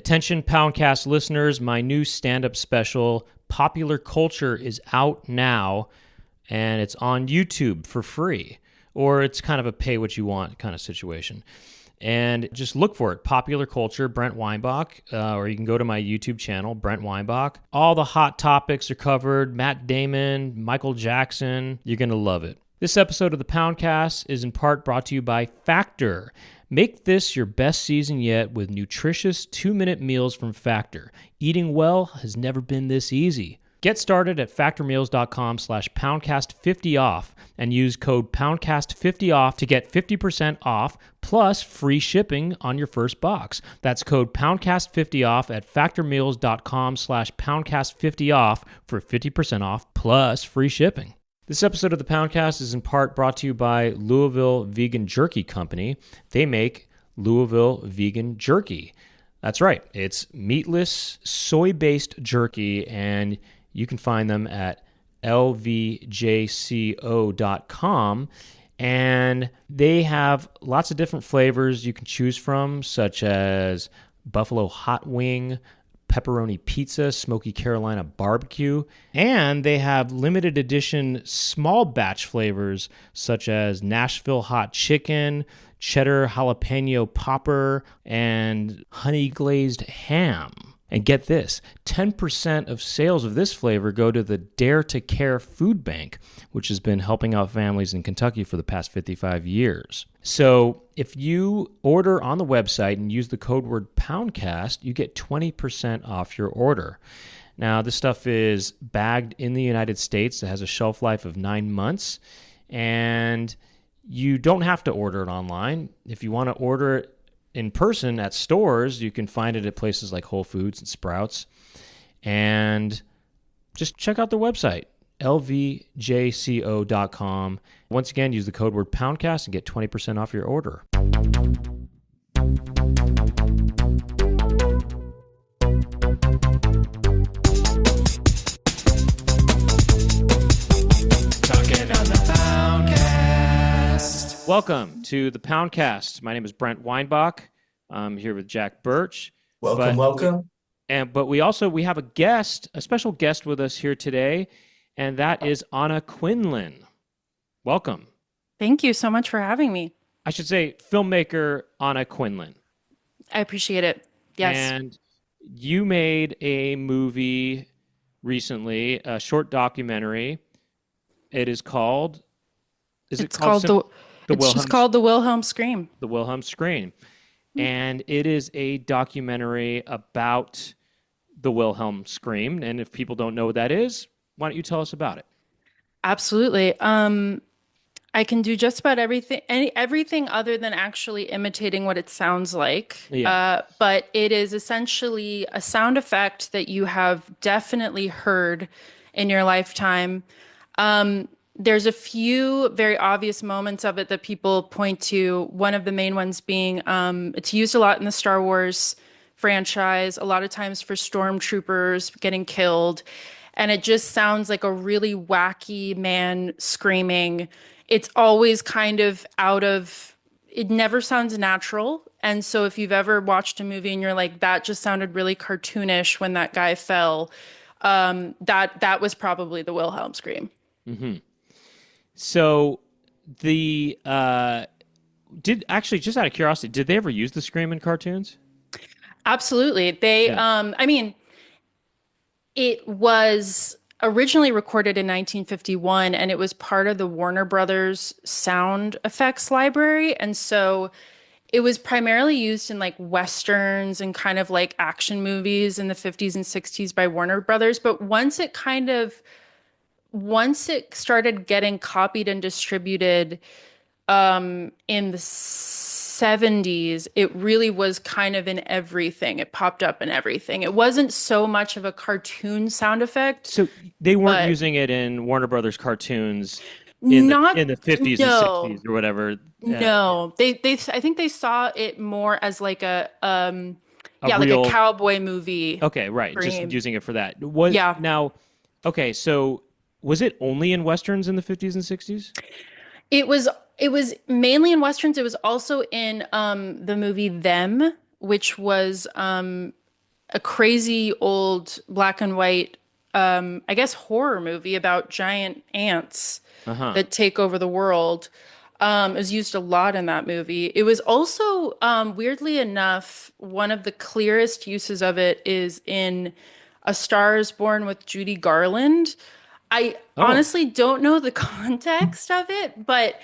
Attention Poundcast listeners, my new stand-up special, Popular Culture, is out now, and it's on YouTube for free, or it's kind of a pay-what-you-want kind of situation. And just look for it, Popular Culture, Brent Weinbach, or you can go to my YouTube channel, Brent Weinbach. All the hot topics are covered, Matt Damon, Michael Jackson. You're going to love it. This episode of the Poundcast is in part brought to you by Factor. Make this your best season yet with nutritious 2-minute meals from Factor. Eating well has never been this easy. Get started at factormeals.com/poundcast50off and use code poundcast50off to get 50% off plus free shipping on your first box. That's code poundcast50off at factormeals.com/poundcast50off for 50% off plus free shipping. This episode of the Poundcast is in part brought to you by Louisville Vegan Jerky Company. They make Louisville Vegan Jerky. That's right. It's meatless, soy-based jerky, and you can find them at lvjco.com. And they have lots of different flavors you can choose from, such as buffalo hot wing, pepperoni pizza, smoky Carolina barbecue, and they have limited edition small batch flavors such as Nashville hot chicken, cheddar jalapeno popper, and honey glazed ham. And get this, 10% of sales of this flavor go to the Dare to Care Food Bank, which has been helping out families in Kentucky for the past 55 years. So if you order on the website and use the code word Poundcast, you get 20% off your order. Now, this stuff is bagged in the United States. It has a shelf life of 9 months, and you don't have to order it online. If you want to order it in person at stores, you can find it at places like Whole Foods and Sprouts. And just check out their website, lvjco.com. Once again, use the code word Poundcast and get 20% off your order. Talking on the Poundcast. Welcome to the Poundcast. My name is Brent Weinbach. I'm here with Jack Birch. Welcome. But we have a guest, a special guest with us here today, and that is Anna Quinlan. Welcome. Thank you so much for having me. I should say filmmaker Anna Quinlan. I appreciate it. Yes. And you made a movie recently, a short documentary. It's called The Wilhelm Scream. The Wilhelm Scream. And it is a documentary about the Wilhelm Scream. And if people don't know what that is, why don't you tell us about it? Absolutely. I can do just about everything other than actually imitating what it sounds like. Yeah. But it is essentially a sound effect that you have definitely heard in your lifetime. There's a few very obvious moments of it that people point to. One of the main ones being it's used a lot in the Star Wars franchise, a lot of times for stormtroopers getting killed. And it just sounds like a really wacky man screaming. It's always kind of it never sounds natural. And so if you've ever watched a movie and you're like, that just sounded really cartoonish when that guy fell, that was probably the Wilhelm Scream. Mm-hmm. So just out of curiosity, did they ever use the Scream in cartoons? Absolutely. It was originally recorded in 1951, and it was part of the Warner Brothers sound effects library. And so it was primarily used in like Westerns and kind of like action movies in the 50s and 60s by Warner Brothers. But once it started getting copied and distributed in the 70s, it really was kind of in everything. It popped up in everything. It wasn't so much of a cartoon sound effect. So they weren't using it in Warner Brothers cartoons in the 50s and 60s or whatever. No, I think they saw it more as like like a cowboy movie. Okay, right. Scream. Just using it for that. So was it only in Westerns in the 50s and 60s? It was mainly in Westerns. It was also in the movie Them, which was a crazy old black and white, I guess horror movie about giant ants Uh-huh. that take over the world. It was used a lot in that movie. It was also, weirdly enough, one of the clearest uses of it is in A Star is Born with Judy Garland. I Oh, honestly don't know the context of it, but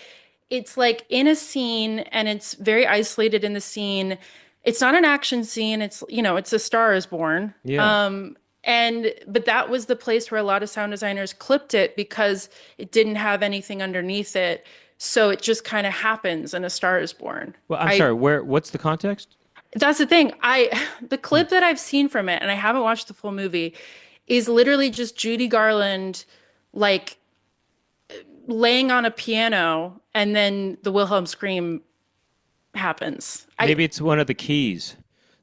it's like in a scene and it's very isolated in the scene. It's not an action scene. It's, it's A Star is Born. yeah. And but that was the place where a lot of sound designers clipped it because it didn't have anything underneath it. So it just kind of happens and A Star is Born. Well, I'm I sorry, what's the context? That's the thing. The Hmm. clip that I've seen from it, and I haven't watched the full movie, is literally just Judy Garland like laying on a piano and then the Wilhelm scream happens. I Maybe it's one of the keys.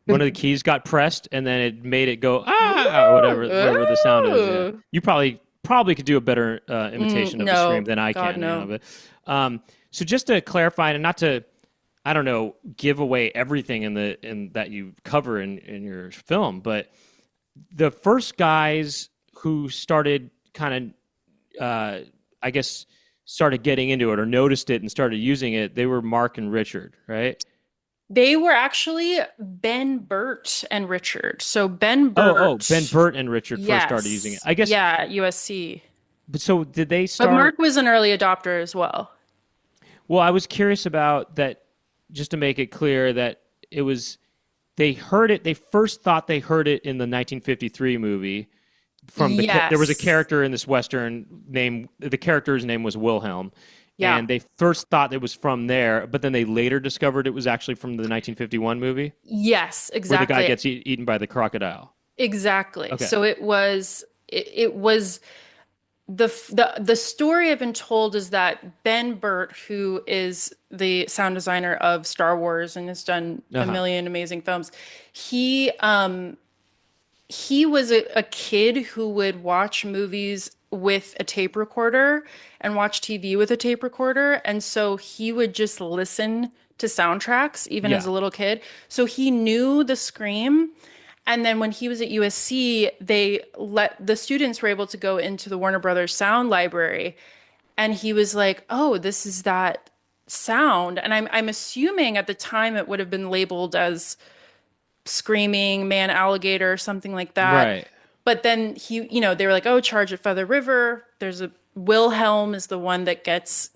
One of the keys got pressed and then it made it go ah or whatever the sound is. Yeah, Ooh. you probably could do a better imitation of the scream No, than I God can. no. But so just to clarify and not to I don't know give away everything in that you cover in your film, but the first guys who started kind of I guess started getting into it or noticed it and started using it, they were Mark and Richard, right? They were actually Ben Burt and Richard. So Ben Oh, Ben Burt, Burt and Richard first started using it. yes. I guess, Yeah, USC. but so did they But start? Mark was an early adopter as well. Well, I was curious about that, just to make it clear that it was, they heard it, they first thought they heard it in the 1953 movie from there was a Yes. character in this Western name, the character's name was Wilhelm. Yeah. And they first thought it was from there, but then they later discovered it was actually from the 1951 movie Yes, where the guy exactly. gets eaten by the crocodile. Exactly. Okay. So it was the story I've been told is that Ben Burt, who is the sound designer of Star Wars and has done Uh a huh. million amazing films, he was a kid who would watch movies with a tape recorder and watch TV with a tape recorder. And so he would just listen to soundtracks even as Yeah. a little kid. So he knew the Scream. And then when he was at USC, the students were able to go into the Warner Brothers sound library. And he was like, oh, this is that sound. And I'm assuming at the time it would have been labeled as screaming man alligator or something like that. Right. But then they were like, oh, charge at Feather River. There's a Wilhelm is the one that gets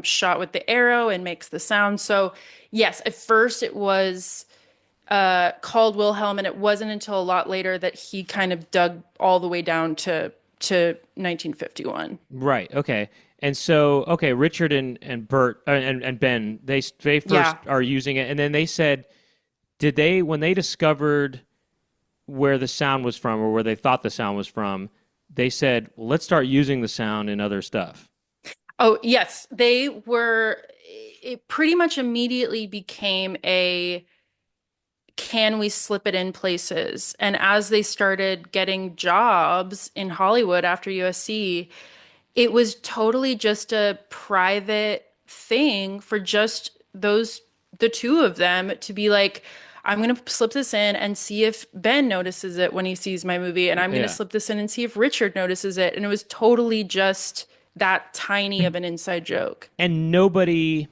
shot with the arrow and makes the sound. So yes, at first it was called Wilhelm, and it wasn't until a lot later that he kind of dug all the way down to 1951. Right. Okay. And so, okay, Richard and Bert and Ben, they first Yeah. are using it, and then they said, did they when they discovered where the sound was from or where they thought the sound was from, they said, well, let's start using the sound in other stuff. Oh, yes, they were. It pretty much immediately became a can we slip it in places? And as they started getting jobs in Hollywood after USC, it was totally just a private thing for just the two of them to be like, I'm going to slip this in and see if Ben notices it when he sees my movie. And I'm going to Yeah. slip this in and see if Richard notices it. And it was totally just that tiny of an inside joke. And nobody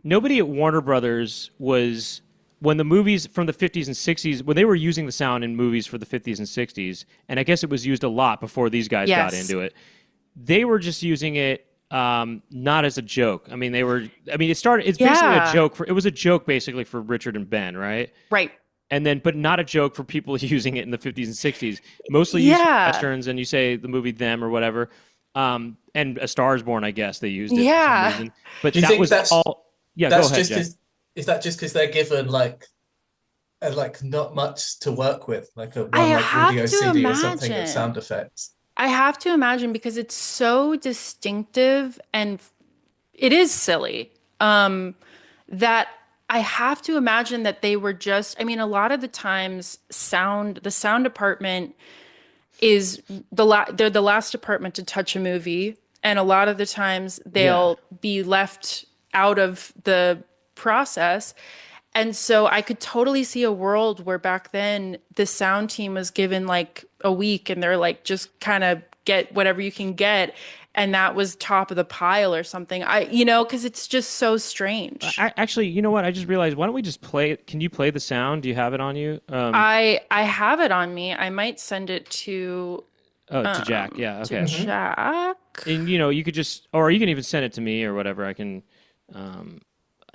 at Warner Brothers was when the movies from the 50s and 60s when they were using the sound in movies for the 50s and 60s, and I guess it was used a lot before these guys got Yes. into it. They were just using it not as a joke. I mean, they were. I mean, it started. It's basically a Yeah. joke for. It was a joke basically for Richard and Ben, right? Right. And then, but not a joke for people using it in the 50s and 60s. Mostly used for Yeah. westerns, and you say the movie Them or whatever. And A Star Is Born, I guess they used it for some Yeah. reason. But Do you that think was all. Yeah, go that's ahead, just Jack. because is that just because they're given like not much to work with, like a I one like have audio to CD or something of imagine. sound effects? I have to imagine because it's so distinctive and it is silly. That I have to imagine that they were just, I mean, a lot of the times the sound department is they're the last department to touch a movie, and a lot of the times Yeah. they'll be left out of the process. And so I could totally see a world where back then the sound team was given like a week and they're like, just kind of get whatever you can get. And that was top of the pile or something. Because it's just so strange. Actually, you know what? I just realized. Why don't we just play it? Can you play the sound? Do you have it on you? I have it on me. I might send it Oh, to Jack. Yeah. to Okay. Mm-hmm. Jack. And you could just, or you can even send it to me or whatever. I can, um,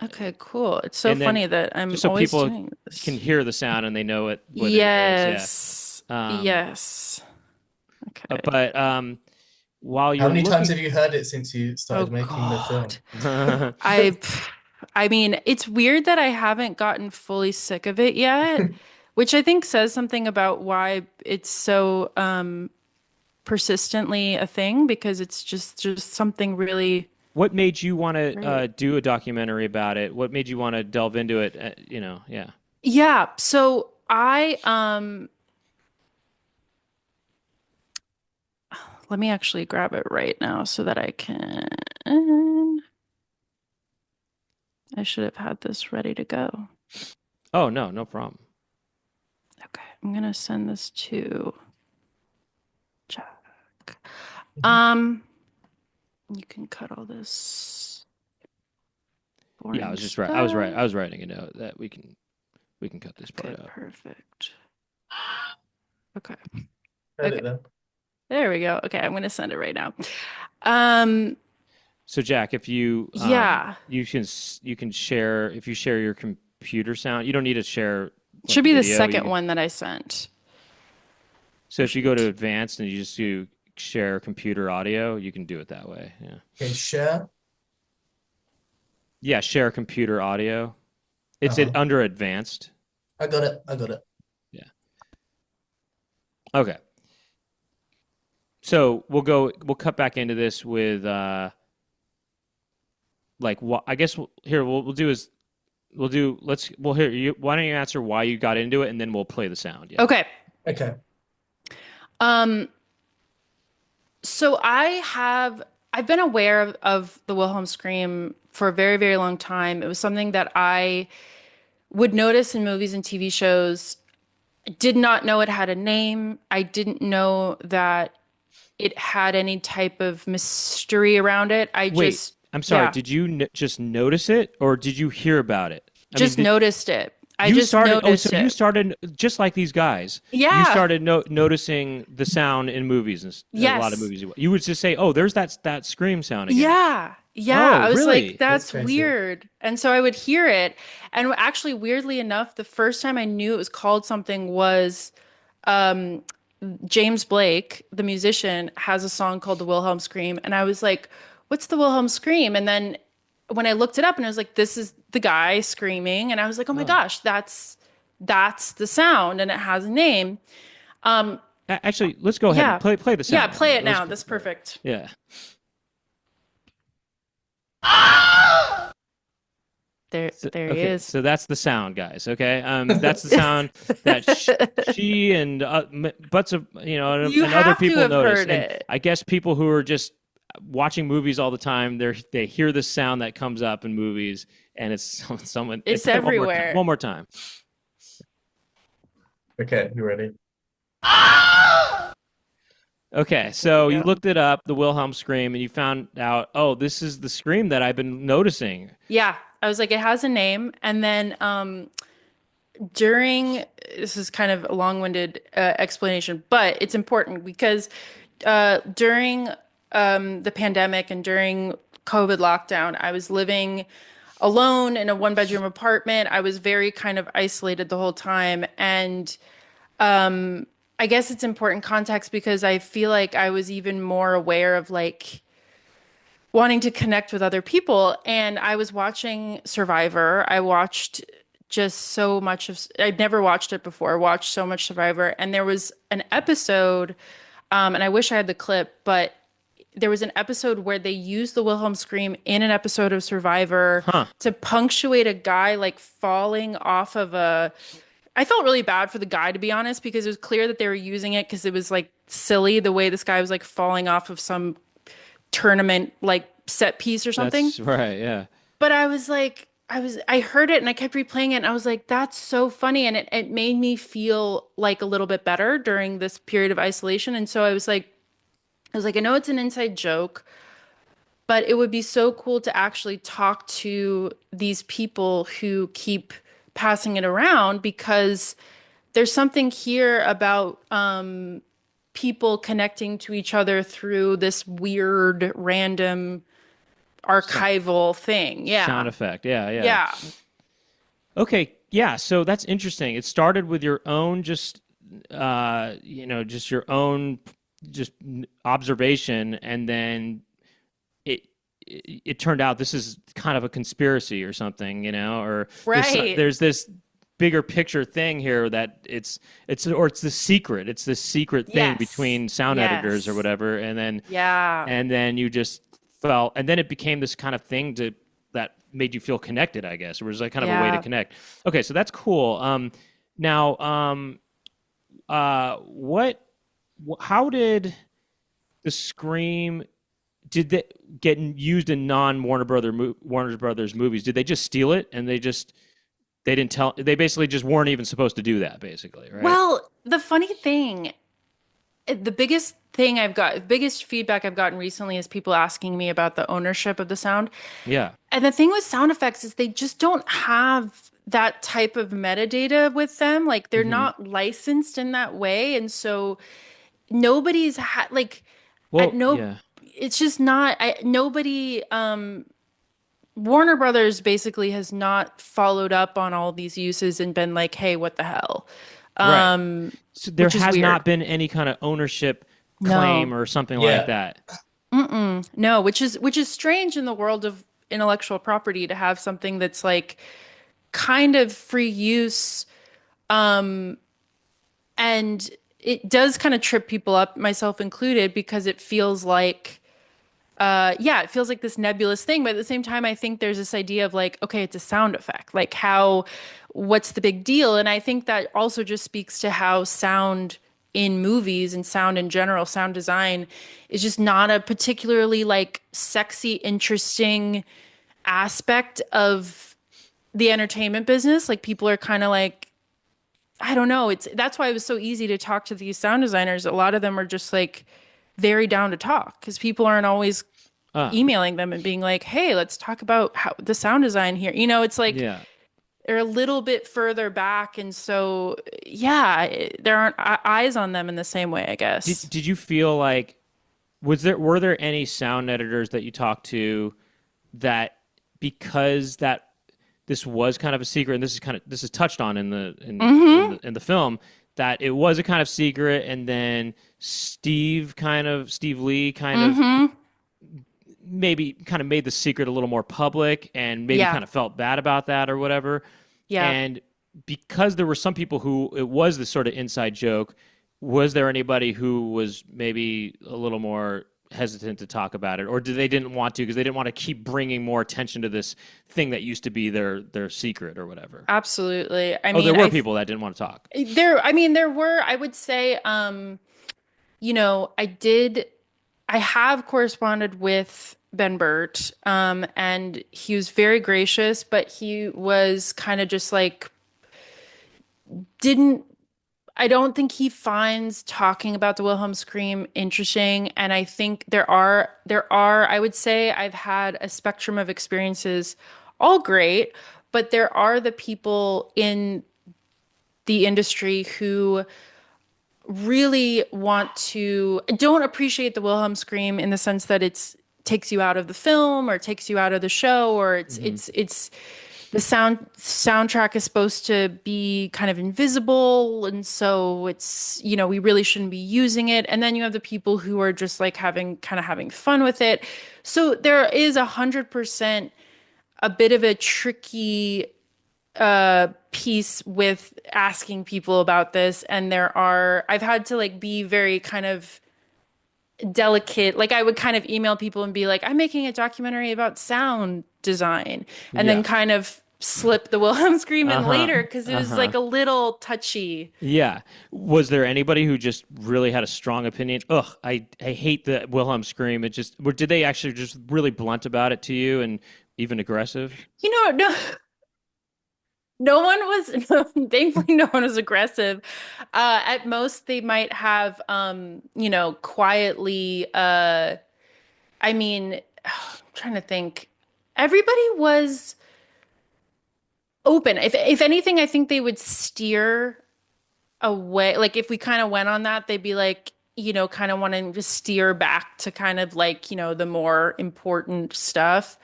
Okay, cool. It's so and then funny that I'm just so always people doing this. can hear the sound and they know what it is. Yeah. Yes. Um, Yes. Okay. but while How you're many times looking, have you heard it since you Oh started making the God. film? I I mean, it's weird that I haven't gotten fully sick of it yet, which I think says something about why it's so persistently a thing because it's just something really what made you want to great. do a documentary about it? What made you want to delve into it? Yeah. Yeah, so I let me actually grab it right now so that I can. I should have had this ready to go. Oh, no, no problem. Okay, I'm gonna send this to Jack. Mhm. You can cut all this Yeah, I boring was just right. I was right. stuff. I was writing a note that we can cut this Okay, part out. perfect. Okay. Heard Okay. it then. There we go. Okay, I'm gonna send it right now. Um, So Jack, if yeah. you can share if you share your computer sound, you don't need to share like Should be the video. second one that I sent. So if you go to advanced and you just do share computer audio, you can do it that way. Yeah. Okay, share. Yeah, share computer audio. It's it Uh-huh. under advanced. I got it. I got it. Yeah. Okay. So we'll cut back into this with like what I guess here we'll do is we'll hear you why don't you answer why you got into it and then we'll play the sound. Yeah. Okay. Okay. Um, so I've been aware of the Wilhelm Scream for a very, very long time. It was something that I would notice in movies and TV shows. I did not know it had a name. I didn't know that it had any type of mystery around it. I Wait, just, I'm sorry. yeah, Did you just notice it or did you hear about it? I mean, just noticed it. I you just started so noticed you it. started just like these guys. You Yeah. started noticing the sound in movies and a lot of Yes. movies. You would just say, "Oh, there's that scream sound again." Yeah. Yeah. Oh, I was like, really? That's that's crazy. weird. And so I would hear it. And actually, weirdly enough, the first time I knew it was called something was um, James Blake, the musician, has a song called The Wilhelm Scream. And I was like, what's the Wilhelm Scream? And then when I looked it up and I was like, this is the guy screaming. And I was like, oh my Oh. gosh, that's the sound and it has a name. Um, Actually, let's go ahead and yeah. play the Yeah, sound. play it Let's, now. That's perfect. yeah. There he Okay, is. so that's the sound, guys. Okay, that's the sound that she and butts of You and other have to people have notice. heard And it. I guess people who are just watching movies all the time, they hear this sound that comes up in movies, and it's someone. It's Play it one more time. everywhere. One more time. Okay, you ready? Okay, so you go. looked it up, the Wilhelm scream, and you found out, oh, this is the scream that I've been noticing. Yeah, I was like, it has a name. And then during this is kind of a long-winded explanation, but it's important because during the pandemic and during COVID lockdown, I was living alone in a one-bedroom apartment. I was very kind of isolated the whole time, and I guess it's important context because I feel like I was even more aware of like wanting to connect with other people. And I was watching Survivor. I watched just so much of, I'd never watched it before, watched so much Survivor. And there was an episode, and I wish I had the clip, but there was an episode where they used the Wilhelm scream in an episode of Survivor Huh. to punctuate a guy like falling off of a. I felt really bad for the guy, to be honest, because it was clear that they were using it because it was like silly the way this guy was like falling off of some tournament like set piece or something. That's right, yeah. But I was like, I heard it and I kept replaying it and I was like, that's so funny. And it made me feel like a little bit better during this period of isolation. And so I know it's an inside joke, but it would be so cool to actually talk to these people who keep passing it around because there's something here about people connecting to each other through this weird, random archival thing. Sound Yeah. effect. Yeah, yeah. Yeah. Okay, yeah. So that's interesting. It started with your own, just just your own, just observation, and then it it turned out this is kind of a conspiracy or something, or Right. there's this bigger picture thing here that it's the secret. It's this secret thing Yes. between sound editors or Yes. whatever, and then Yeah. you just felt, and then it became this kind of thing that made you feel connected, I guess. It was like kind of a way to Yeah. connect. Okay, so that's cool. Now, how did the Scream, did they get used in non Warner Brothers movies? Did they just steal it and they didn't tell, they basically just weren't even supposed to do that, basically, right? Well, the funny thing, the biggest feedback I've gotten recently is people asking me about the ownership of the sound. Yeah. And the thing with sound effects is they just don't have that type of metadata with them. Like they're Hmm. not licensed in that way. And so nobody's had like at Well, no yeah. it's just not nobody Warner Brothers basically has not followed up on all these uses and been like, "Hey, what the hell?" Right. Um So there which is has weird. not been any kind of ownership claim No. or something like Yeah. that. Mm-mm. No, which is strange in the world of intellectual property to have something that's like kind of free use. And it does kind of trip people up, myself included, because it feels like it feels like this nebulous thing, but at the same time I think there's this idea of like, okay, it's a sound effect. Like what's the big deal? And I think that also just speaks to how sound in movies and sound in general, sound design is just not a particularly like sexy, interesting aspect of the entertainment business. Like people are kind of like, I don't know. That's why it was so easy to talk to these sound designers. A lot of them are just like very down to talk because people aren't always Ah, emailing them and being like, "Hey, let's talk about how the sound design here." It's like yeah. they're a little bit further back, and so yeah, there aren't eyes on them in the same way, I guess. Did you feel like, were there any sound editors that you talked to that, because that this was kind of a secret, and this is touched on in Mm-hmm. the film, that it was a kind of secret, and then Steve Lee kind of Mm-hmm. maybe kind of made the secret a little more public, and maybe Yeah. kind of felt bad about that or whatever. Yeah. And because there were some people who it was this sort of inside joke, was there anybody who was maybe a little more hesitant to talk about it, or they didn't want to because they didn't want to keep bringing more attention to this thing that used to be their secret or whatever? Absolutely. I Oh, there mean, were people that didn't want to talk. there were, I would say, I have corresponded with Ben Burt, and he was very gracious, but he was kind of just like, didn't, I don't think he finds talking about the Wilhelm Scream interesting. And I think I would say I've had a spectrum of experiences, all great, but there are the people in the industry who really don't appreciate the Wilhelm Scream in the sense that it's takes you out of the film or takes you out of the show, or Hmm. it's the soundtrack is supposed to be kind of invisible, and so we really shouldn't be using it. And then you have the people who are just like having fun with it. So there is 100% a bit of a tricky piece with asking people about this, and I've had to like be very kind of delicate. Like I would kind of email people and be like, I'm making a documentary about sound design, and then Yeah. kind of slip the Wilhelm Scream in Uh-huh. later because it was Uh-huh. like a little touchy. Yeah. Was there anybody who just really had a strong opinion? Ugh, I hate the Wilhelm Scream. Did they actually just really blunt about it to you? And even aggressive? No, no one was, thankfully, no one was aggressive. At most, they might have, quietly, I mean, I'm trying to think. Everybody was open. If anything, I think they would steer away. Like if we kind of went on that, they'd be like, kind of wanting to steer back to kind of like, the more important stuff.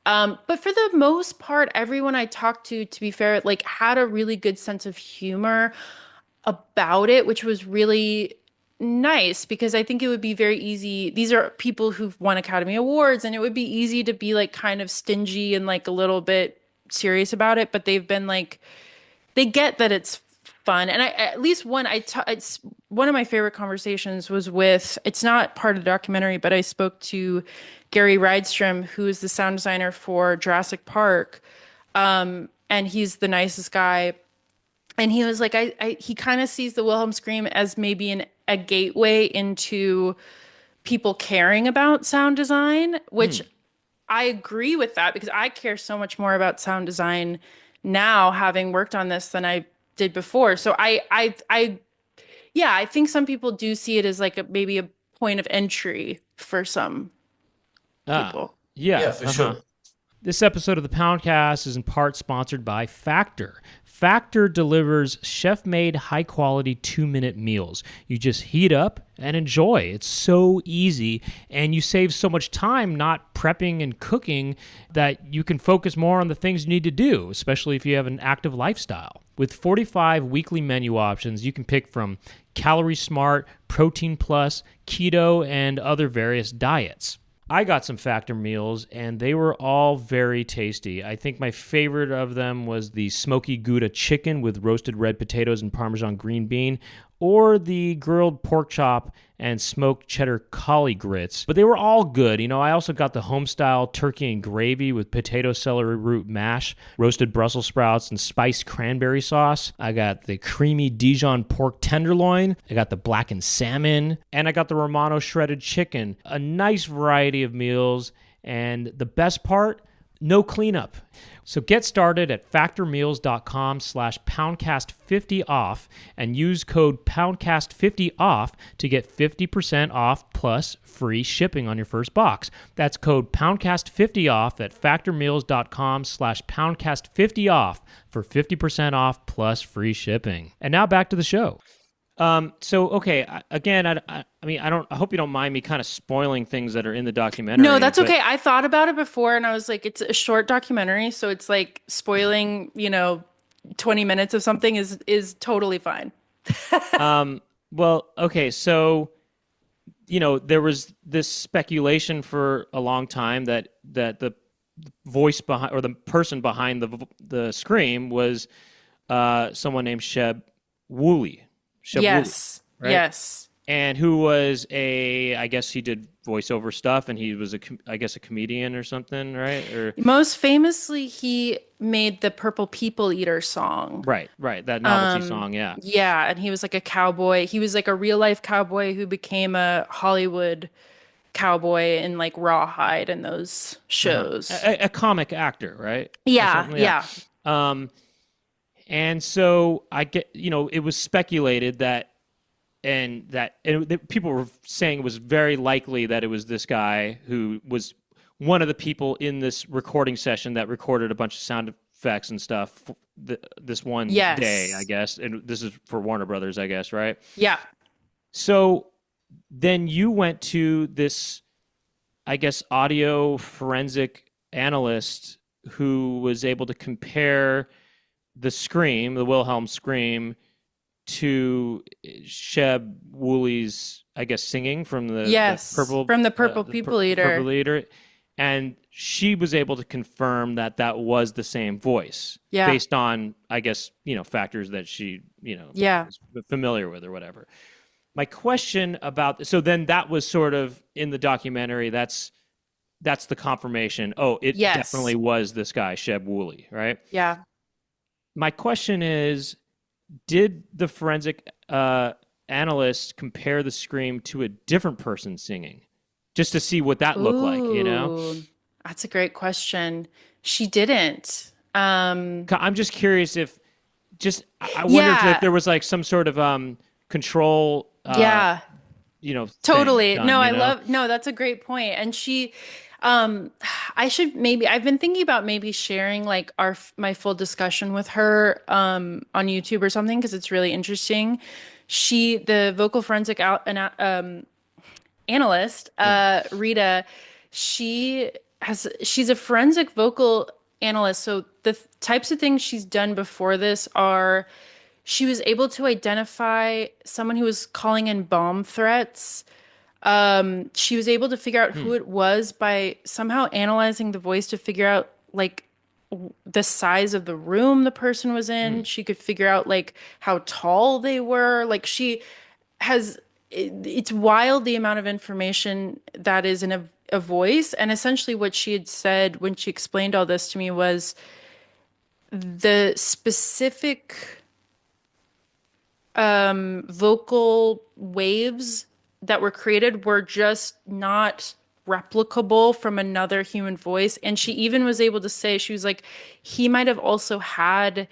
But for the most part, everyone I talked to be fair, like had a really good sense of humor about it, which was really nice because I think it would be very easy. These are people who've won Academy Awards, and it would be easy to be like kind of stingy and like a little bit serious about it, but they've been like they get that it's fun. And I at least it's one of my favorite conversations was with, it's not part of the documentary, but I spoke to Gary Rydstrom, who is the sound designer for Jurassic Park. And he's the nicest guy. And he was like, he kind of sees the Wilhelm Scream as maybe a gateway into people caring about sound design, which I agree with that because I care so much more about sound design now, having worked on this than I did before. So yeah, I think some people do see it as like maybe a point of entry for some people. Yeah. Yeah, for sure. This episode of the Poundcast is in part sponsored by Factor. Factor delivers chef-made, high-quality 2-minute meals. You just heat up and enjoy. It's so easy, and you save so much time not prepping and cooking that you can focus more on the things you need to do, especially if you have an active lifestyle. With 45 weekly menu options, you can pick from Calorie Smart, Protein Plus, Keto, and other various diets. I got some Factor meals, and they were all very tasty. I think my favorite of them was the smoky Gouda chicken with roasted red potatoes and Parmesan green bean, or the grilled pork chop and smoked cheddar collie grits. But they were all good. I also got the home-style turkey and gravy with potato celery root mash, roasted Brussels sprouts, and spiced cranberry sauce. I got the creamy Dijon pork tenderloin. I got the blackened salmon. And I got the Romano shredded chicken. A nice variety of meals. And the best part, no cleanup. So get started at factormeals.com/poundcast50off and use code poundcast50off to get 50% off plus free shipping on your first box. That's code poundcast50off at factormeals.com/poundcast50off for 50% off plus free shipping. And now back to the show. Okay, again, I hope you don't mind me kind of spoiling things that are in the documentary. No, that's okay. I thought about it before and I was like, it's a short documentary, so it's like spoiling, 20 minutes of something is totally fine. Well, okay, so, there was this speculation for a long time that the voice behind, or the person behind the scream was someone named Sheb Woolley. Yes. Right? Yes. And who was I guess he did voiceover stuff, and he was a comedian or something, right? Or most famously, he made the Purple People Eater song. Right, that novelty song, yeah. Yeah, and he was like a cowboy. He was like a real life cowboy who became a Hollywood cowboy in like Rawhide and those shows. A comic actor, right? Yeah. And so I get, it was speculated that people were saying it was very likely that it was this guy who was one of the people in this recording session that recorded a bunch of sound effects and stuff this one day, I guess. And this is for Warner Brothers, I guess, right? Yeah. So then you went to this, I guess, audio forensic analyst who was able to compare the Wilhelm Scream, to Sheb Woolley's, I guess, singing from the Purple People Eater. And she was able to confirm that was the same voice, based on, I guess, factors that she, is familiar with or whatever. My question about, so then that was sort of in the documentary, that's the confirmation. Oh, it definitely was this guy, Sheb Woolley, right? Yeah. My question is, did the forensic analyst compare the scream to a different person singing, just to see what that looked like? That's a great question. She didn't. I'm just curious if just I wonder if Yeah, there was like some sort of control yeah. thing Totally. done, No, you know? no, that's a great point. And um, I should maybe, I've been thinking about maybe sharing like my full discussion with her, on YouTube or something, because it's really interesting. The vocal forensic analyst, Yeah. Rita, she's a forensic vocal analyst. So the types of things she's done before this are she was able to identify someone who was calling in bomb threats. She was able to figure out Hmm. who it was by somehow analyzing the voice to figure out like the size of the room the person was Hmm. in. She could figure out like how tall they were. Like has it's wild the amount of information that is in a voice. And essentially what she had said when she explained all this to me was the specific vocal waves that were created were just not replicable from another human voice. And she even was able to say, she was like, he might have also had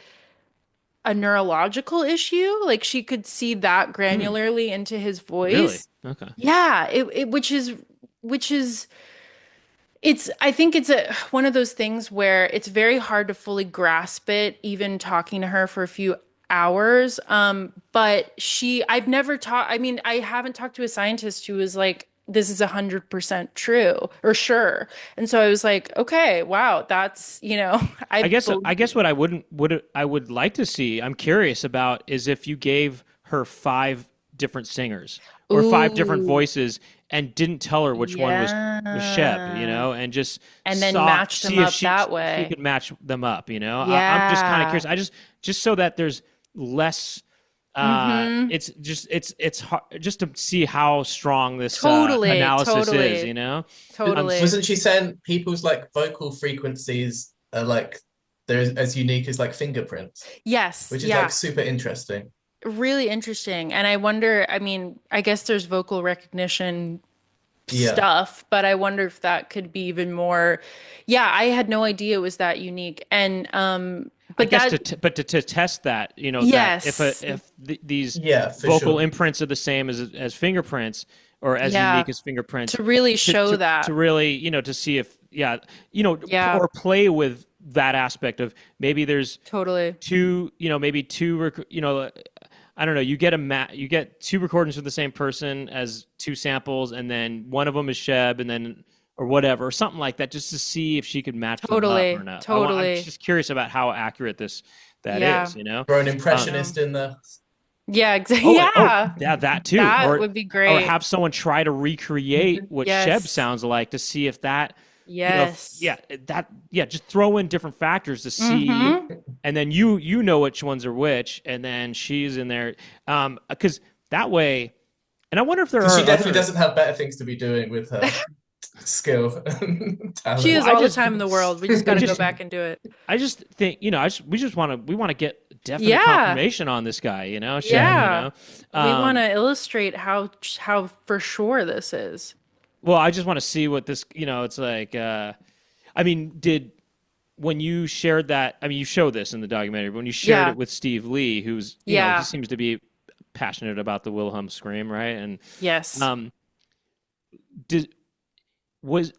a neurological issue. Like she could see that Hmm. granularly into his Really? voice. Okay. Yeah, which is I think it's one of those things where it's very hard to fully grasp it, even talking to her for a few hours. But I've never talked, I mean, I haven't talked to a scientist who was like, this is 100% true or sure. And so I was like, okay, wow, that's, I I guess believe. I guess what I wouldn't would I would like to see, I'm curious about is if you gave her five different singers or five different Ooh, voices and didn't tell her which one was Sheb, yeah. and just And then match them see if up that she way. could match them up, I'm just kind of Yeah. curious. I just so that there's less Mm-hmm. it's hard just to see how strong this Totally, analysis is, totally, so totally. Wasn't she saying people's like vocal frequencies are like they're as unique as like fingerprints, Yes, which is like yeah. super interesting. Really interesting. And I wonder, I mean, I guess there's vocal recognition Yeah, stuff, but I wonder if that could be even more. Yeah, I had no idea it was that unique. And I but guess that to test that, that yes. if these yeah, for vocal sure. imprints are the same as fingerprints or as Yeah, unique as fingerprints, to really show to that. really to see if Yeah, or play with that aspect of maybe there's totally. two maybe two I don't know. You get two recordings with the same person as two samples, and then one of them is Sheb, and then or whatever, or something like that, just to see if she could match them up or Totally. not. I'm Totally. just curious about how accurate that Yeah. is. You know. Throw an Um, No. impressionist in there. Yeah, exactly. Yeah. yeah, that too, That would be or great. have someone try to recreate what Sheb Yes. sounds like to see if that Yes. yeah, just throw in different factors to see, Mm-hmm. and then you know which ones are which, and then she's in there, because that way, and I wonder if there Because she are definitely other. doesn't have better things to be doing with her skill and She Well, has talent. all the time in the world. We just got we to go just back and do it. I just think we want to get definite Yeah. confirmation on this guy, Sheb, Yeah. We want um, to illustrate how for sure this is. well, I just want to see what this, it's like. I mean, did when you shared that? I mean, you show this in the documentary, but when you shared Yeah. it with Steve Lee, who's he Yeah. seems to be passionate about the Wilhelm Scream, right? And Yes. um, did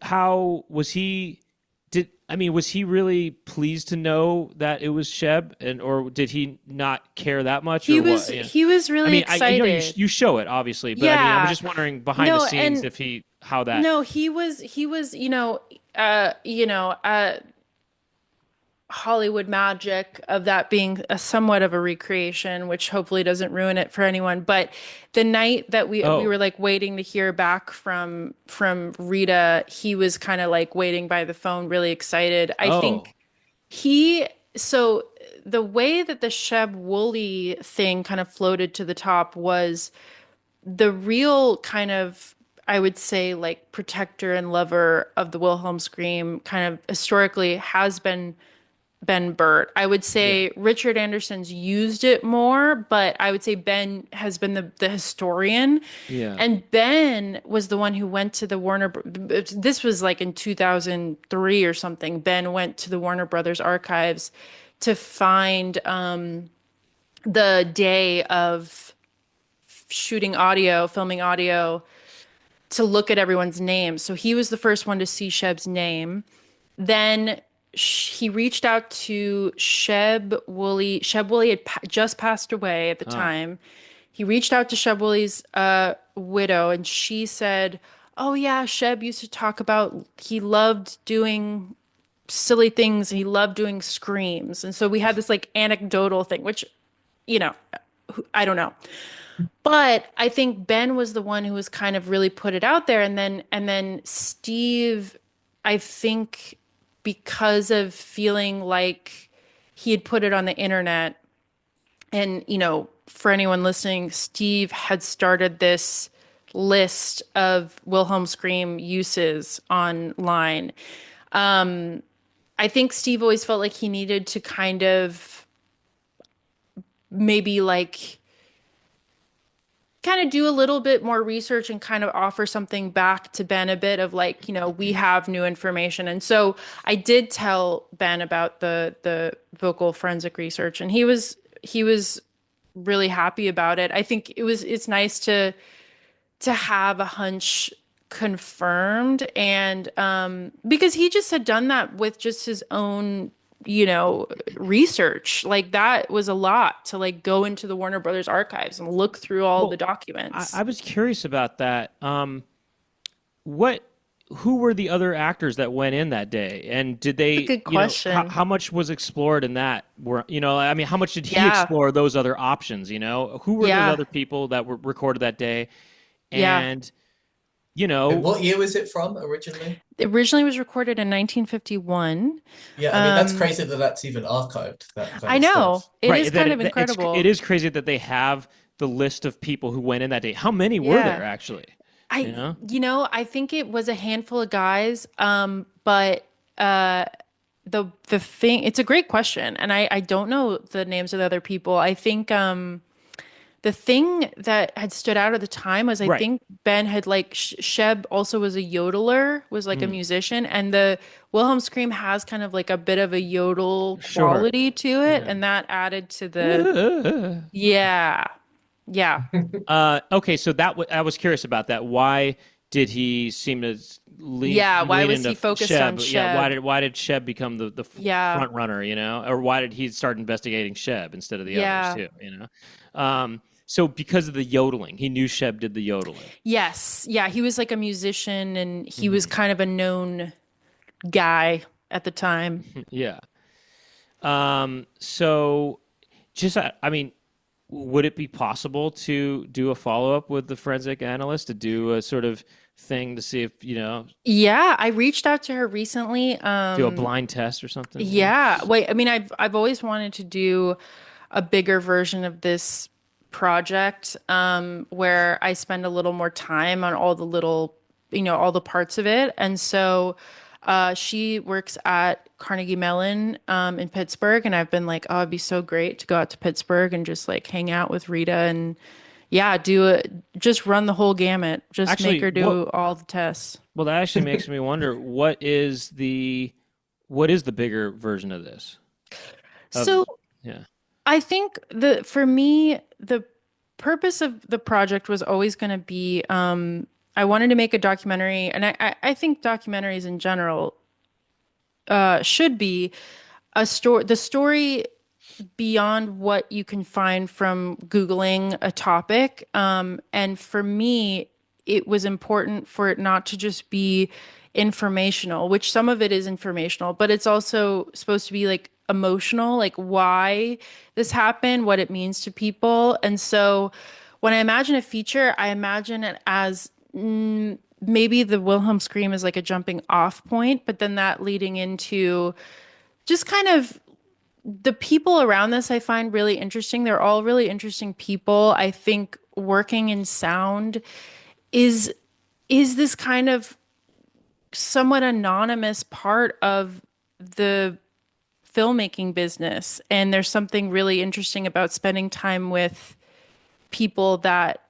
how was he? Did I mean was he really pleased to know that it was Sheb, and or did he not care that much, He or was what? he was I really mean, I know excited. you show it obviously, but I mean, I was Yeah. just wondering behind the No, scenes and if how that. no, he was, Hollywood magic of that being a somewhat of a recreation, which hopefully doesn't ruin it for anyone. But the night that we Oh, were like waiting to hear back from Rita, he was kind of like waiting by the phone, really excited. I oh, think he so the way that the Sheb Woolley thing kind of floated to the top was the real kind of, I would say, like protector and lover of the Wilhelm Scream kind of historically has been Ben Burt. I would Yeah. say Richard Anderson's used it more, but I would say Ben has been the historian. Yeah. And Ben was the one who went to the this was like in 2003 or something. Ben went to the Warner Brothers archives to find the day of shooting audio, filming audio, to look at everyone's names. So he was the first one to see Sheb's name. Then he reached out to Sheb Woolley. Sheb Woolley had just passed away at the Ah. time. He reached out to Sheb Woolley's widow, and she said, "Oh yeah, Sheb used to talk about he loved doing silly things. He loved doing screams." And so we had this like anecdotal thing, which, you know, I don't know. But I think Ben was the one who was kind of really put it out there. And then Steve, I think because of feeling like he had put it on the internet, and, for anyone listening, Steve had started this list of Wilhelm Scream uses online. I think Steve always felt like he needed to kind of maybe like kind of do a little bit more research and kind of offer something back to Ben, a bit of like, we have new information. And so I did tell Ben about the vocal forensic research, and he was really happy about it. I think it's nice to have a hunch confirmed, and because he just had done that with just his own research. Like, that was a lot to like go into the Warner Brothers archives and look through all the Well, I, documents. I was curious about that. What, who were the other actors that went in that day, and did That's a they, good question. how much was explored in that? Were, I mean, how much did he Yeah. explore those other options? Who were those Yeah. other people that were recorded that day, Yeah. and And what year was it from originally? It originally was recorded in 1951. Yeah, I mean that's Um, crazy that that's even archived, that kind I of know. stuff. It is right, kind of it incredible. is crazy that they have the list of people who went in that day. How many were Yeah. there actually? You I, know? I think it was a handful of guys. But the thing, it's a great question, and I don't know the names of the other people. I think the thing that had stood out at the time was, I Right. think Ben had like Sheb also was a yodeler, was like a Mm, musician, and the Wilhelm Scream has kind of like a bit of a yodel sure. quality to it, Yeah. and that added to the yeah, yeah, Okay, so I was curious about that. Why did he seem to yeah. Why lean was into he focused on Sheb? Yeah, Sheb? why did Sheb become the Yeah, front runner? Or why did he start investigating Sheb instead of the others yeah. too? So because of the yodeling, he knew Sheb did the yodeling. Yes. Yeah, he was like a musician, and he was Hmm. kind of a known guy at the time. Yeah. So just I mean, would it be possible to do a follow up with the forensic analyst to do a sort of thing to see if Yeah, I reached out to her recently. do a blind test or something? Yeah. Wait, I mean, I've always wanted to do a bigger version of this project, where I spend a little more time on all the little, all the parts of it. And so she works at Carnegie Mellon in Pittsburgh, and I've been like, oh, it'd be so great to go out to Pittsburgh and just like hang out with Rita, and yeah, just run the whole gamut, just make Actually, her do all the tests. well, that actually makes me wonder what is the bigger version of this? Of So yeah. I think for me, the purpose of the project was always going to be, I wanted to make a documentary, and I think documentaries in general should be the story beyond what you can find from Googling a topic. And for me, it was important for it not to just be informational, which some of it is informational, but it's also supposed to be like emotional, like why this happened, what it means to people. And so when I imagine a feature, I imagine it as maybe the Wilhelm Scream is like a jumping off point, but then that leading into just kind of the people around this. I find really interesting. They're all really interesting people. I think working in sound is this kind of somewhat anonymous part of the filmmaking business. And there's something really interesting about spending time with people that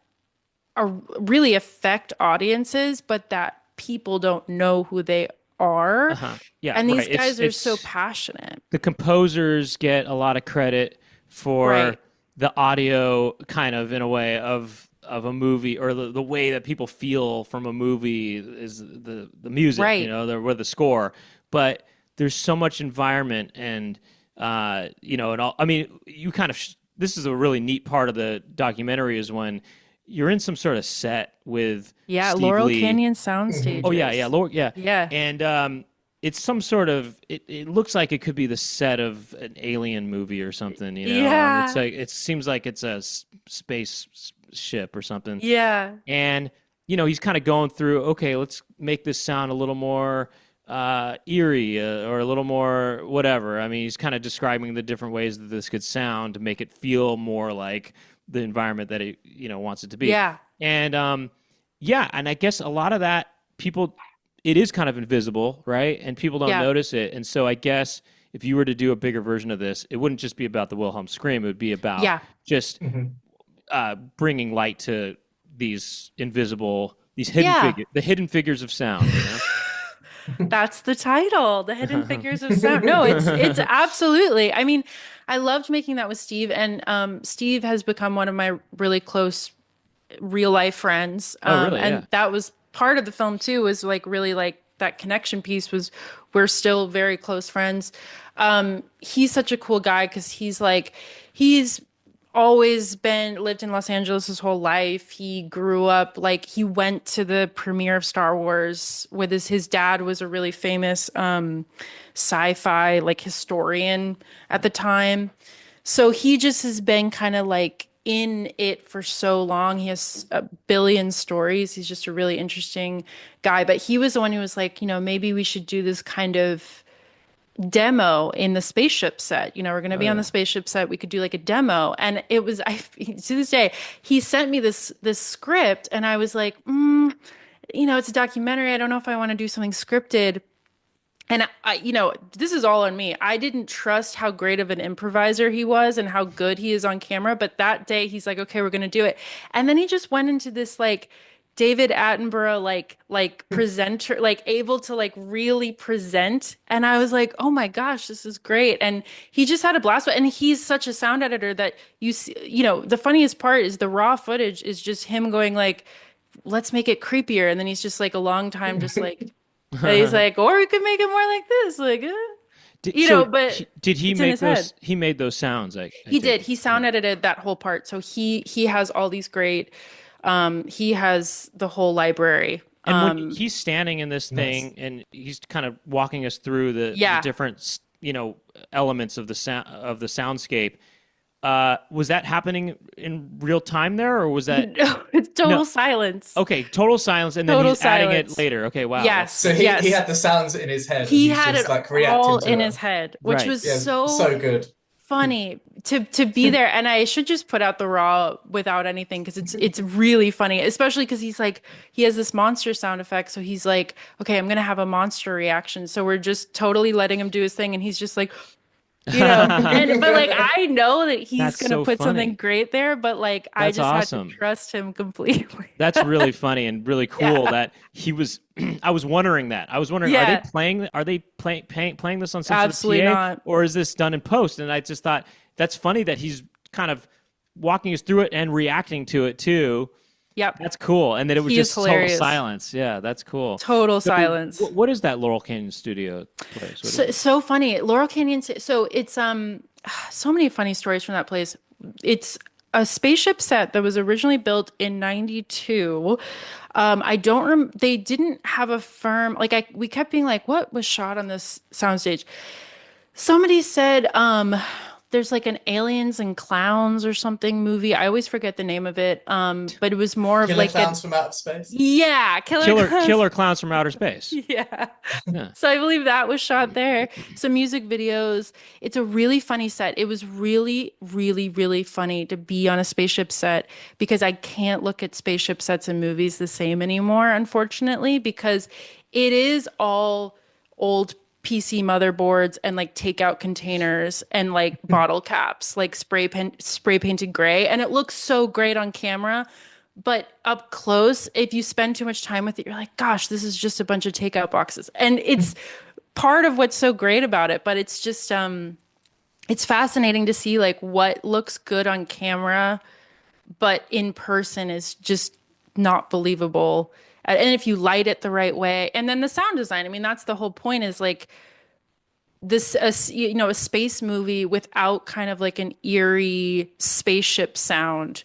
are really affect audiences, but that people don't know who they are. Yeah, And these right. guys are so passionate. The composers get a lot of credit for Right. the audio, kind of in a way of a movie, or the way that people feel from a movie is the music, Right. you know, the score. But there's so much environment and you know, and all. I mean, you kind of this is a really neat part of the documentary is when you're in some sort of set with Yeah, Steve Laurel Lee. Canyon sound stages. Oh yeah, yeah. Yeah. And it's some sort of it looks like it could be the set of an alien movie or something, you know. Yeah. It's like it seems like it's a space ship or something. Yeah. And you know, he's kind of going through, okay, let's make this sound a little more eerie or a little more whatever. I mean, he's kind of describing the different ways that this could sound to make it feel more like the environment that he, you know, wants it to be. Yeah. And yeah, and I guess a lot of that it is kind of invisible, right? And people don't notice it. And so I guess if you were to do a bigger version of this, it wouldn't just be about the Wilhelm Scream. It would be about just bringing light to these invisible, these hidden figures, the hidden figures of sound. You know? That's the title, The Hidden Figures of Sound. No, it's absolutely. I mean, I loved making that with Steve, and Steve has become one of my really close real life friends. Really? And Yeah. that was part of the film too, was like really like that connection piece was we're still very close friends. He's such a cool guy because he's always lived in Los Angeles his whole life. He grew up, like, he went to the premiere of Star Wars with his dad was a really famous sci-fi like historian at the time. So he just has been kind of like in it for so long. He has a billion stories. He's just a really interesting guy. But he was the one who was like, you know, maybe we should do this kind of demo in the spaceship set. You know, we're going to be on the spaceship set. We could do like a demo. And it was, to this day, he sent me this script and I was like, you know, it's a documentary. I don't know if I want to do something scripted. And I, you know, this is all on me. I didn't trust how great of an improviser he was and how good he is on camera. But that day he's like, okay, we're going to do it. And then he just went into this like David Attenborough, like presenter, like able to like really present. And I was like, oh my gosh, this is great. And he just had a blast. And he's such a sound editor that you see, you know, the funniest part is the raw footage is just him going like, let's make it creepier. And then he's just like a long time, just like, and he's like, or we could make it more like this. Like, did he make those? Head. He made those sounds. He did. He sound edited that whole part. So he has all these great, he has the whole library. And when he's standing in this thing and he's kind of walking us through the different, you know, elements of the soundscape. Was that happening in real time there, or was that it's total silence? Okay, total silence, and then he's adding it later. Okay, wow. Yes. So he had the sounds in his head. He had just, it like, all in his head, which was so good. Funny to be there. And I should just put out the raw without anything because it's really funny, especially because he's like, he has this monster sound effect. So he's like, okay, I'm gonna have a monster reaction. So we're just totally letting him do his thing, and he's just like, you know, but like I know that he's gonna put something great there, but like I just had to trust him completely. That's really funny and really cool that he was. I was wondering that. I was wondering, are they playing this on some Absolutely sort of PA, not. or is this done in post? And I just thought that's funny that he's kind of walking us through it and reacting to it too. Yep. That's cool. And then it was just total silence. Yeah, that's cool. Total silence. What is that Laurel Canyon studio place? So funny. Laurel Canyon. So it's so many funny stories from that place. It's a spaceship set that was originally built in 92. They didn't have a firm, like we kept being like, what was shot on this soundstage? Somebody said, there's like an Aliens and Clowns or something movie. I always forget the name of it. But it was more of like Clowns from Outer Space. Yeah, Killer Clowns from Outer Space. Yeah. So I believe that was shot there. Some music videos. It's a really funny set. It was really, really, really funny to be on a spaceship set because I can't look at spaceship sets in movies the same anymore, unfortunately, because it is all old PC motherboards and like takeout containers and like bottle caps, like spray painted gray. And it looks so great on camera. But up close, if you spend too much time with it, you're like, gosh, this is just a bunch of takeout boxes. And it's part of what's so great about it. But it's just, it's fascinating to see like what looks good on camera, but in person is just not believable. And if you light it the right way, and then the sound design, I mean, that's the whole point is like this, a space movie without kind of like an eerie spaceship sound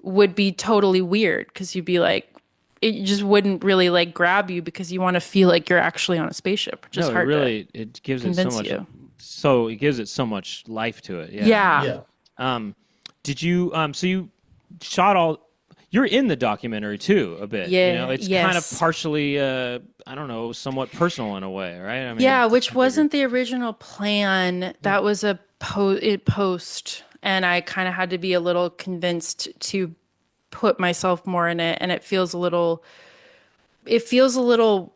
would be totally weird because you'd be like, it just wouldn't really like grab you because you want to feel like you're actually on a spaceship. Just hard really, it gives it so much. you. So it gives it so much life to it. Yeah. Did you? So you shot all. You're in the documentary too, a bit. Yeah, It's kind of partially, I don't know, somewhat personal in a way, right? I mean, which wasn't the original plan. That was a post, and I kind of had to be a little convinced to put myself more in it, and it was a little. It was a little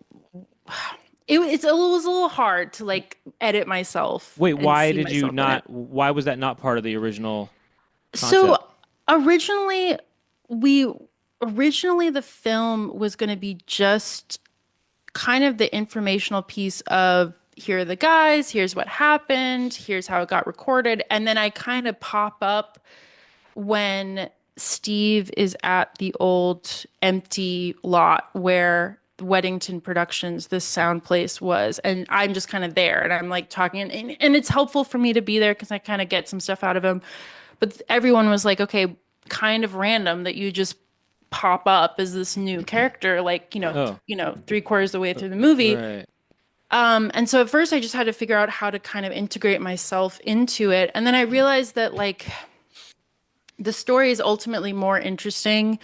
hard to like edit myself. Wait, why did you not? Why was that not part of the original concept? So originally the film was going to be just kind of the informational piece of here are the guys, here's what happened, here's how it got recorded, and then I kind of pop up when Steve is at the old empty lot where Weddington Productions, this sound place was, and I'm just kind of there and I'm like talking and it's helpful for me to be there because I kind of get some stuff out of him. But everyone was like, okay, kind of random that you just pop up as this new character, like, 3/4 of the way through the movie. Right. And so at first I just had to figure out how to kind of integrate myself into it. And then I realized that like the story is ultimately more interesting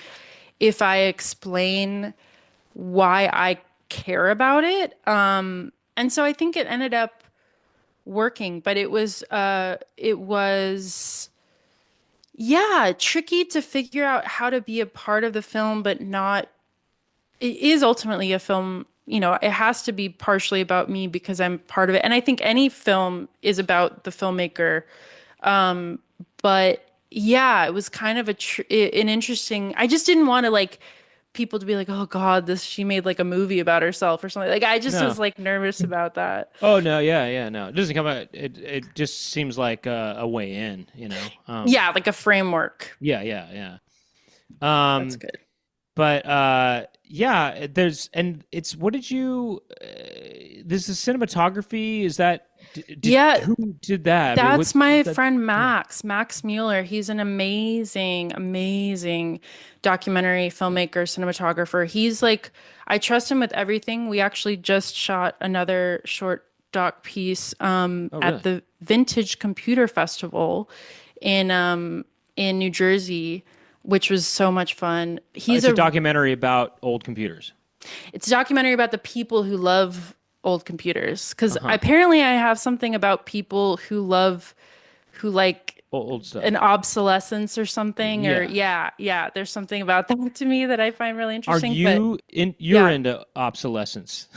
if I explain why I care about it. And so I think it ended up working, but it was tricky to figure out how to be a part of the film, but not, it is ultimately a film, it has to be partially about me because I'm part of it. And I think any film is about the filmmaker. But yeah, it was kind of an interesting, I just didn't want to like people to be like, oh God, she made like a movie about herself or something. Like I just was like nervous about that. Oh no, yeah, no. It doesn't come out. It just seems like a way in, like a framework. Yeah. That's good. But it's what did you? This is cinematography. Is that? Who did that? That's my friend Max Mueller. He's an amazing documentary filmmaker, cinematographer. He's like, I trust him with everything. We actually just shot another short doc piece at the Vintage Computer Festival in New Jersey, which was so much fun. It's a documentary about old computers. It's a documentary about the people who love old computers, because apparently I have something about people who like old stuff, an obsolescence or something, or there's something about that to me that I find really interesting. Are you you're into obsolescence?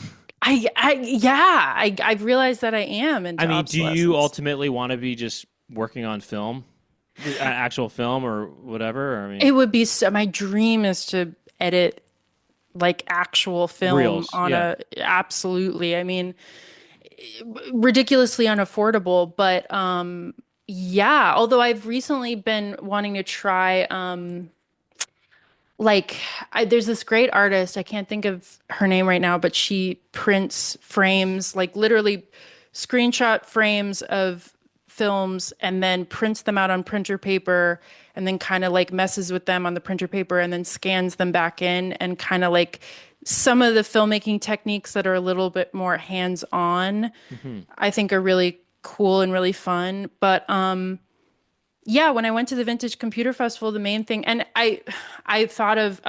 I've realized that I am into obsolescence. Do you ultimately want to be just working on film, actual film or whatever? It would be my dream is to edit like actual film Reels, absolutely. I mean, ridiculously unaffordable, but although I've recently been wanting to try there's this great artist, I can't think of her name right now, but she prints frames, like literally screenshot frames of films and then prints them out on printer paper and then kind of like messes with them on the printer paper and then scans them back in, and kind of like some of the filmmaking techniques that are a little bit more hands-on, I think are really cool and really fun. But when I went to the Vintage Computer Festival, the main thing, and I thought of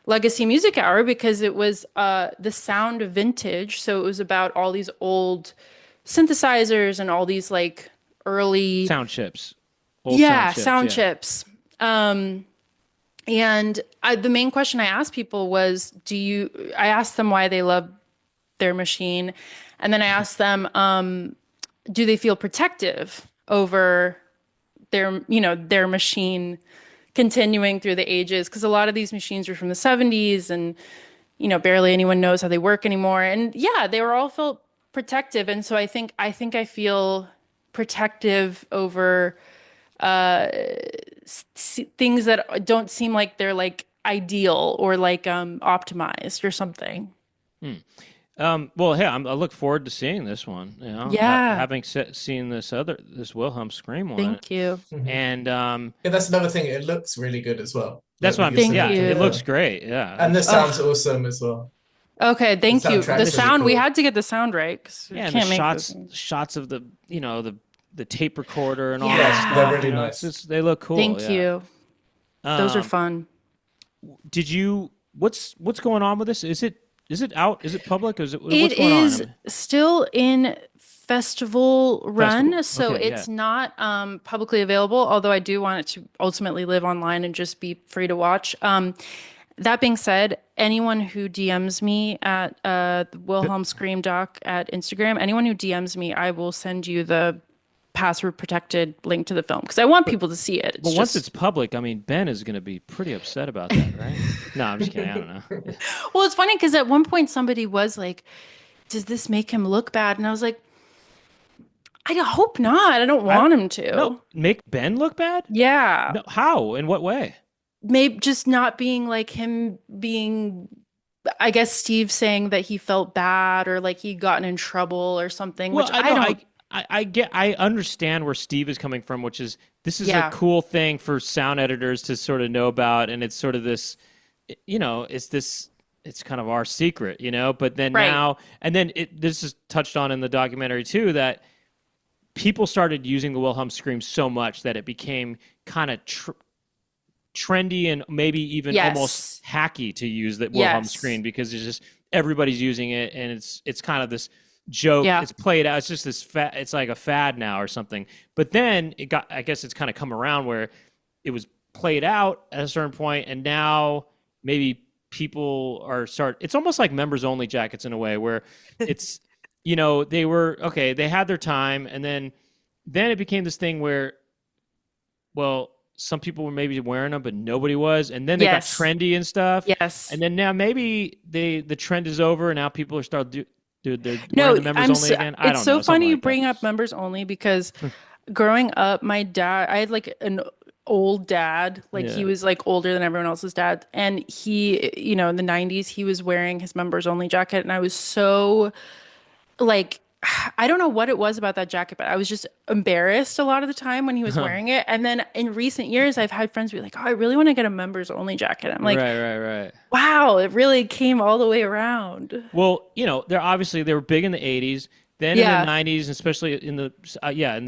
Legacy Music Hour because it was the sound of vintage. So it was about all these old synthesizers and all these like early sound chips. Sound chips. And the main question I asked people was, I asked them why they love their machine. And then I asked them, do they feel protective over their machine continuing through the ages? Because a lot of these machines were from the 70s and, barely anyone knows how they work anymore. And yeah, they were all felt protective. And so I think I feel protective over things that don't seem like they're like ideal or like optimized or something. Well, hey, I look forward to seeing this one. Yeah. Having seen this Wilhelm Scream one. Thank you. And that's another thing. It looks really good as well. That's what I'm Thank saying. Yeah, you. it looks great. Yeah, and the sound's awame as well. Okay, thank you. soundtrack The is sound, really we cool. had to get the sound right. 'Cause yeah. And can't the make shots of the the tape recorder and all Yeah. that Yes, stuff. they're really nice. It's just, they look cool. Thank yeah. you. Those are fun. Did you? What's going on with this? Is it out? Is it public? What's It going on? is still in festival run, Festival. so Okay, it's not publicly available, although I do want it to ultimately live online and just be free to watch. That being said, anyone who DMs me at the Wilhelm Scream doc at Instagram, anyone who DMs me, I will send you the password protected link to the film because I want people to see it. It's Well, once just- it's public, I mean, Ben is going to be pretty upset about that, right? No, I'm just kidding. I don't know. Well, it's funny because at one point somebody was like, does this make him look bad? And I was like, I hope not. I don't want him to. No, make Ben look bad? Yeah. No, how? In what way? Maybe just not being like him being, I guess Steve saying that he felt bad or like he'd gotten in trouble or something, which I don't. I understand where Steve is coming from, which is this is Yeah. a cool thing for sound editors to sort of know about, and it's sort of this, it's kind of our secret, But then Right. now, and then this is touched on in the documentary too, that people started using the Wilhelm Scream so much that it became kind of trendy and maybe even Yes. almost hacky to use the Wilhelm Yes. Scream because it's just everybody's using it, and it's kind of this joke. Yeah. It's played out. It's just this it's like a fad now or something. But then I guess it's kind of come around where it was played out at a certain point, and now maybe people it's almost like members only jackets in a way where it's they were okay, they had their time, and then it became this thing where, well, some people were maybe wearing them but nobody was, and then they Yes. got trendy and stuff. Yes. And then now maybe the trend is over and now people are starting they're No, wearing the members only again. I don't it's know, so something funny you like that. bring up members only because growing up, my dad, I had like an old dad, like he Yeah. was like older than everyone else's dad. And he, in the 90s, he was wearing his members only jacket. And I was so like, I don't know what it was about that jacket, but I was just embarrassed a lot of the time when he was wearing it. And then in recent years, I've had friends be like, oh, I really want to get a members only jacket. I'm like, right. wow, it really came all the way around. Well, they were big in the 80s. Then Yeah. in the 90s, especially in the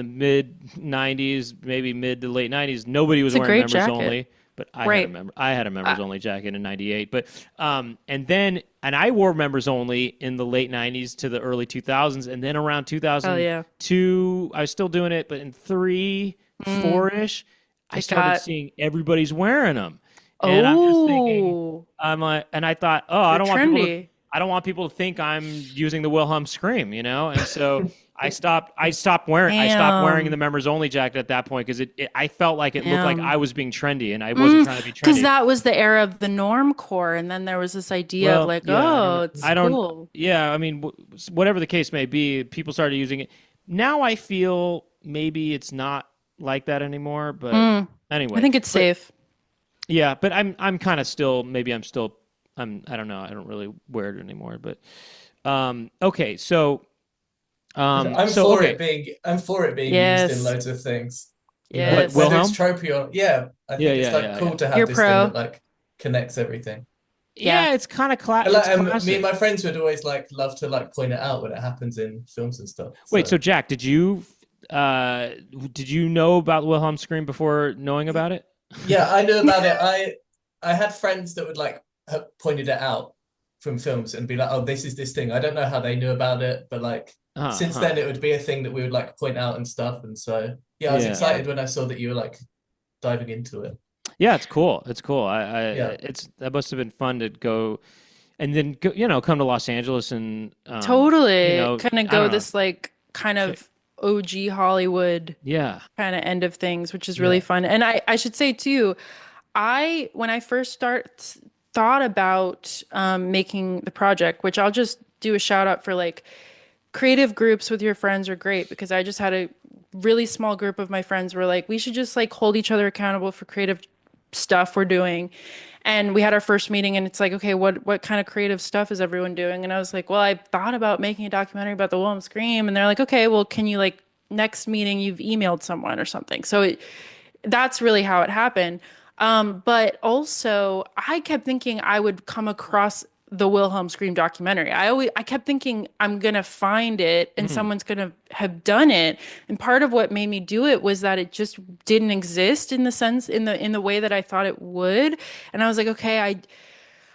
mid 90s, maybe mid to late 90s, nobody was It's a wearing great members jacket. only. But I Right. had a members only jacket in '98. But and I wore members only in the late '90s to the early 2000s, and then around 2002, I was still doing it. But in 3, 4-ish, I started seeing everybody's wearing them. And I'm just thinking, and I thought, I don't want people to think I'm using the Wilhelm Scream, And so I stopped wearing the members only jacket at that point because I felt like it looked like I was being trendy, and I wasn't trying to be trendy. Because that was the era of the normcore, and then there was this idea of like, it's cool. Yeah, I mean, whatever the case may be, people started using it. Now I feel maybe it's not like that anymore, but anyway, I think it's safe. Yeah, but I'm kind of still. Maybe I'm still. I don't know. I don't really wear it anymore. But okay, so I'm for it being Yes. used in loads of things. Yes. What, Whether it's Wilhelm? tropey or I think it's cool to have You're this pro. thing that like connects everything. Yeah, it's kind of But, like, classic. me and my friends would always love to point it out when it happens in films and stuff. Wait, so Jack, did you know about Wilhelm Scream before knowing about it? Yeah, I knew about it. I had friends that would have pointed it out from films and be like, "Oh, this is this thing." I don't know how they knew about it, but since then it would be a thing that we would point out and stuff. And so I was excited when I saw that you were diving into it. Yeah, it's cool. It's cool. That must have been fun to go. and then go, you know, come to Los Angeles and you Totally. know, Kind of I go don't know. this like kind of OG Hollywood Yeah. kind of end of things, which is really Yeah. fun. And I should say too, when I first thought about making the project, which I'll just do a shout out for, like, creative groups with your friends are great, because I just had a really small group of my friends were like, we should just like hold each other accountable for creative stuff we're doing. And we had our first meeting and it's like, okay, what kind of creative stuff is everyone doing? And I was like, well, I thought about making a documentary about the Wilhelm Scream. And they're like, okay, well, can you, like, next meeting you've emailed someone or something. That's really how it happened. But also, I kept thinking I would come across the Wilhelm Scream documentary. I kept thinking I'm gonna find it and Mm. someone's gonna have done it. And part of what made me do it was that it just didn't exist in the sense in the way that I thought it would. And I was like, okay,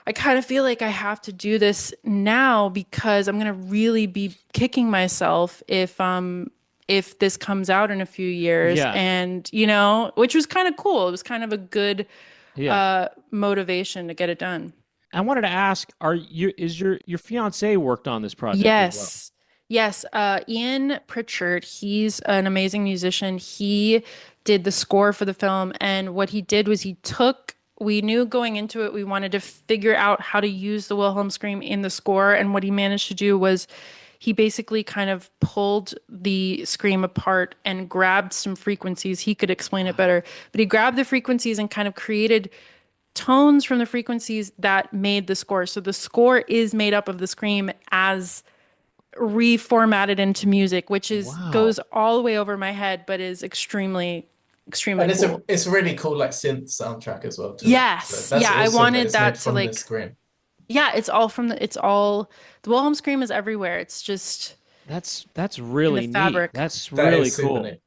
I kind of feel like I have to do this now, because I'm gonna really be kicking myself if this comes out in a few years. Yeah. And you know, which was kind of cool. It was kind of a good Yeah. motivation to get it done. I wanted to ask, is your fiance worked on this project as well? Yes. Yes. Ian Pritchard, he's an amazing musician. He did the score for the film. And what he did was we knew going into it, we wanted to figure out how to use the Wilhelm scream in the score. And what he managed to do was he basically kind of pulled the scream apart and grabbed some frequencies. He could explain it better, but he grabbed the frequencies and kind of created tones from the frequencies that made the score. So the score is made up of the scream as reformatted into music, which is Wow. goes all the way over my head, but is extremely, extremely And cool. it's a really cool like synth soundtrack as well to it. So Yes. that's Yeah, I awesome that wanted it's made that to, from the like, screen. yeah, the Wilhelm scream is everywhere. It's just That's in the really neat. fabric. That's That really is super cool. neat.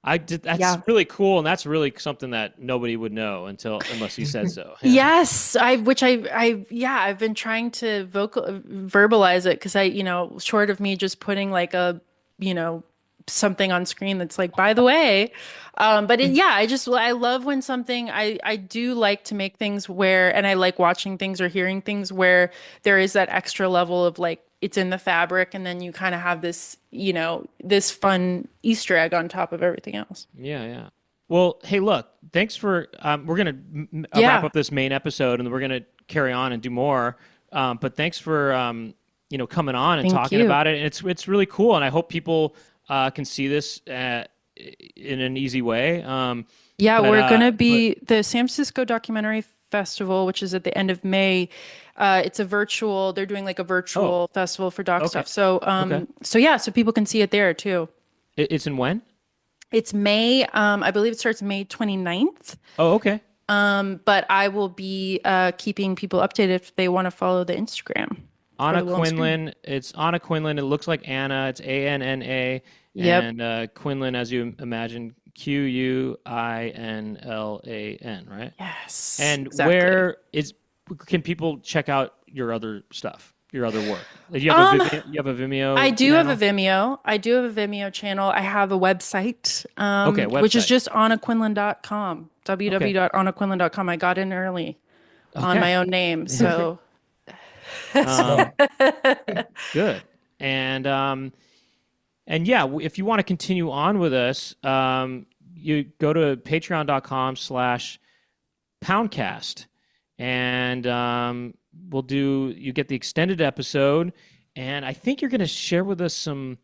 That's Yeah. really cool, and that's really something that nobody would know unless you said so. Yeah. Yes, yeah, I've been trying to verbalize it, because short of me just putting like you know, something on screen that's like, by the way, yeah, I love when I do like to make things where, and I like watching things or hearing things where there is that extra level of, like, it's in the fabric, and then you kind of have this, this fun Easter egg on top of everything else. Yeah, yeah. Well, hey, look, thanks for we're gonna wrap Yeah, up this main episode, and we're gonna carry on and do more. But thanks for coming on and thank talking you. about it. And it's really cool, and I hope people can see this in an easy way. Yeah, we're gonna But be the San Francisco Documentary Festival, which is at the end of May. They're doing like a oh, virtual festival for doc okay, stuff. So, okay. yeah, so people can see it there too. It's in when? It's May, I believe it starts May 29th. Oh, okay. But I will be keeping people updated if they want to follow the Instagram for Anna the Wilhelm Scream. Quinlan. It's Anna Quinlan. It looks like Anna. It's Anna, Yep. and Quinlan, as you imagine, Quinlan, right? Yes, And exactly. can people check out your other stuff, your other work? Like, you have Um, You have a I Vimeo do have a channel? Vimeo. I do have a Vimeo channel. I have a website, Okay, which is website. just annaquinlan.com, Okay, www.annaquinlan.com. I got in early on okay. my own name. So, Um, Smart. good. And yeah, if you want to continue on with us, you go to patreon.com/poundcast, and you get the extended episode, and I think you're going to share with us some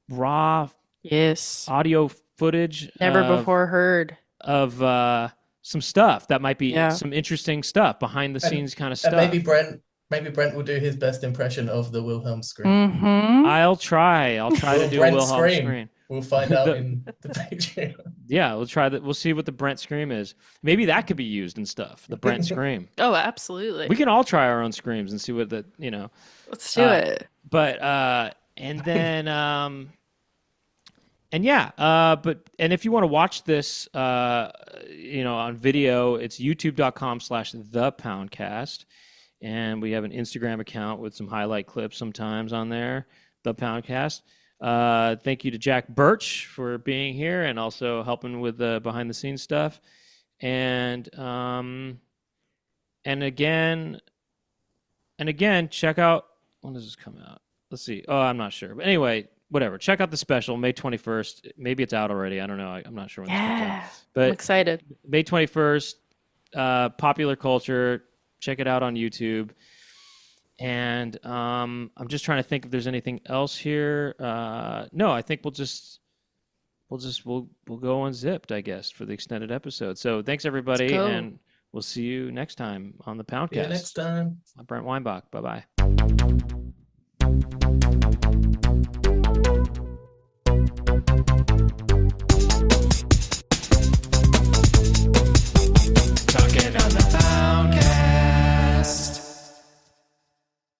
raw yes, audio footage never before heard. of some stuff that might be Yeah. some interesting stuff, behind the And scenes kind of and maybe stuff. Brent will do his best impression of the Wilhelm scream. Mm-hmm. I'll try. I'll try to Will do a Brent Wilhelm scream? scream. We'll find out in the Patreon. Yeah, we'll try that. We'll see what the Brent scream is. Maybe that could be used and stuff. The Brent scream. Oh, We absolutely. can all try our own screams and see what Let's do Uh, it. but and then and yeah, and if you want to watch this on video, it's youtube.com/the Poundcast. And we have an Instagram account with some highlight clips sometimes on there, the Poundcast. Thank you to Jack Birch for being here and also helping with the behind the scenes stuff. And again, And again, check out, when does this come out? Let's see. Oh, I'm not sure. But anyway, whatever. Check out the special, May 21st. Maybe it's out already. I don't know. I'm not sure when this comes out. But I'm excited. May 21st, Popular Culture. Check it out on YouTube. And I'm just trying to think if there's anything else here. No, I think we'll go unzipped, I guess, for the extended episode. So thanks everybody, and we'll see you next time on the Poundcast. Yeah, next time. I'm Brent Weinbach. Bye-bye. Talking on the